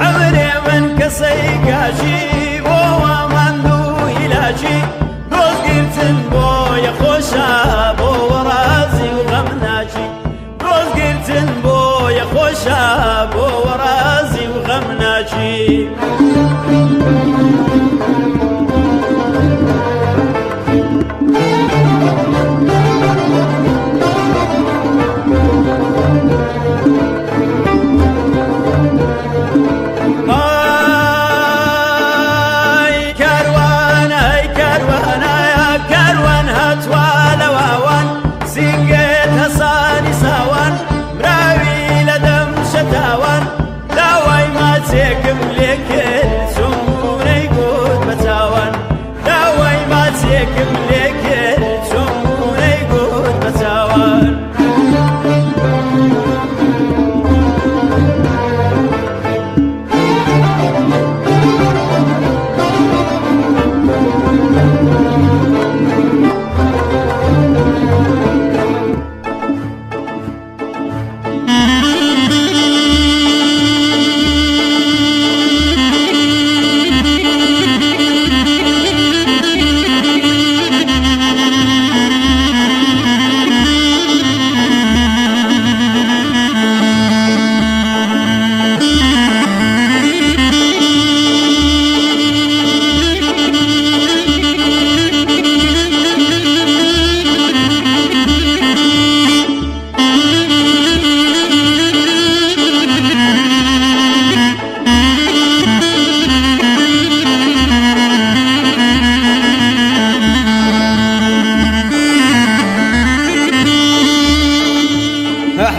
عمري من كسيكاشي ومندو إلاشي روز قلتن بو يا خوشا بو ورازي وغمناشي روز قلتن بو يا خوشا بو ورازي وغمناشي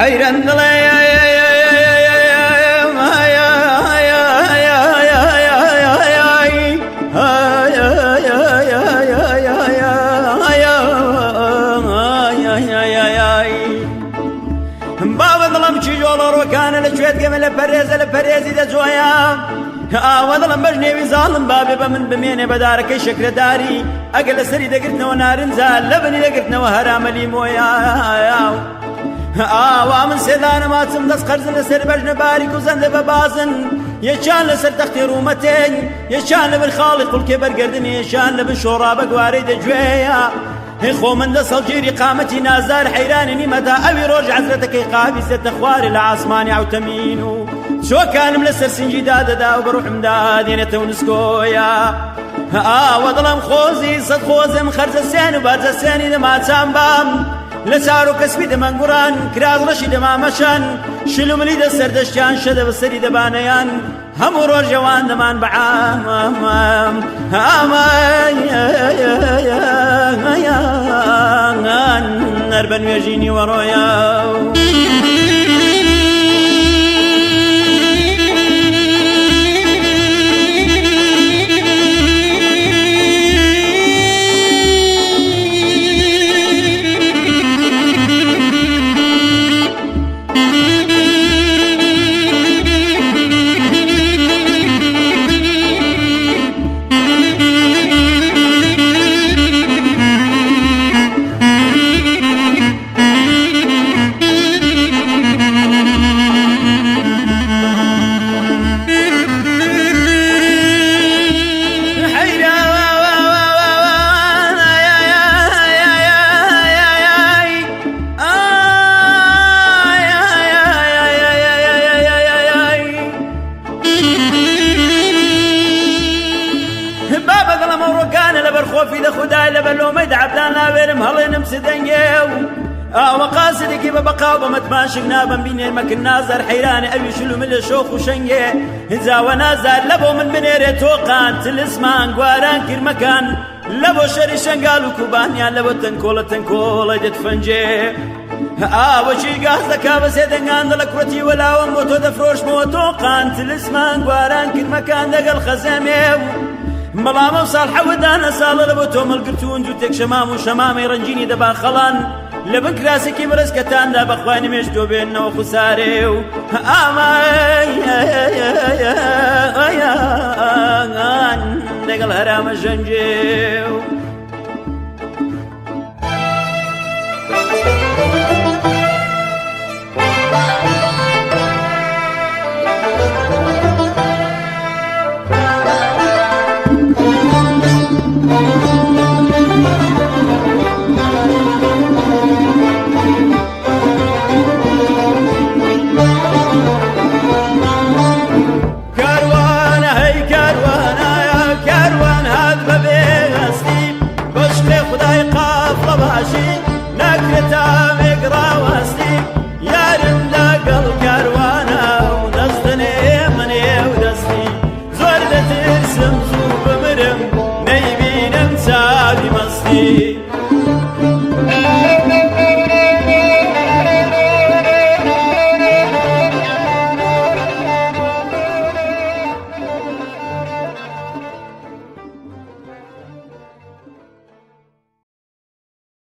حيران بابا ظلم شجول روكان لشويت قبل البريز إذا زويا وظلم بجني ظالم بابي بمن بميني بدارك شكر داري أقل سري دقرتنا ونار نزال لبني دقرتنا وهرام لي مويا ومن سيدان ما تمدس قرزن لسر بجن بارك وزند ببازن يشان لسر تختي رومتين يشان لبالخالق الكبر قردني يشان لبالشورى بقواري دجويا خو من دس الجيري قامتي نازار حيرانني متى أبي روج عزرتك قابسة أخواري العاصماني أو تمينو شو كان ملسر سنجداد دا وبروح مداد ينتو نسكويا وظلم خوزي صد خوزم خرز السين وبارز السين إذا ما تنبام لسارو كسبي دمان قران كراز رشي دما مشان شلو ملي دا سردشتان شده بسري دبانيان همو روج جوان دمان بعام نربن ويجيني ورويا خوفي ذا خداي لبلو ما يدعبدان لاويرم هلي نمسدنجيو وقاصدك ببقى ومتماشق نابا بيني المكن نازر حيراني أبي شلو من الشوخ وشنجي إنزا ونازر لبو من منيري توقان تلسمان قواران كير مكان لبو شري شنقال وكوبان يا لبو تنكولا جت فنجي وشي قاصدك بسيدنغان دلك رتي ولا وموتو دفروش موتوقان تلسمان قواران كير مكان دقل خزاميو ملامه وصالحه ودانا سال لبوتو ملقرتون جوتك شمام وشمامي رنجيني دبا خلان لبن كراسكي برسكتان دا بخواني مشتو بيننا وخساري دقل هرام الجنجيو باشی نەکرێتە مێگڕاوەستی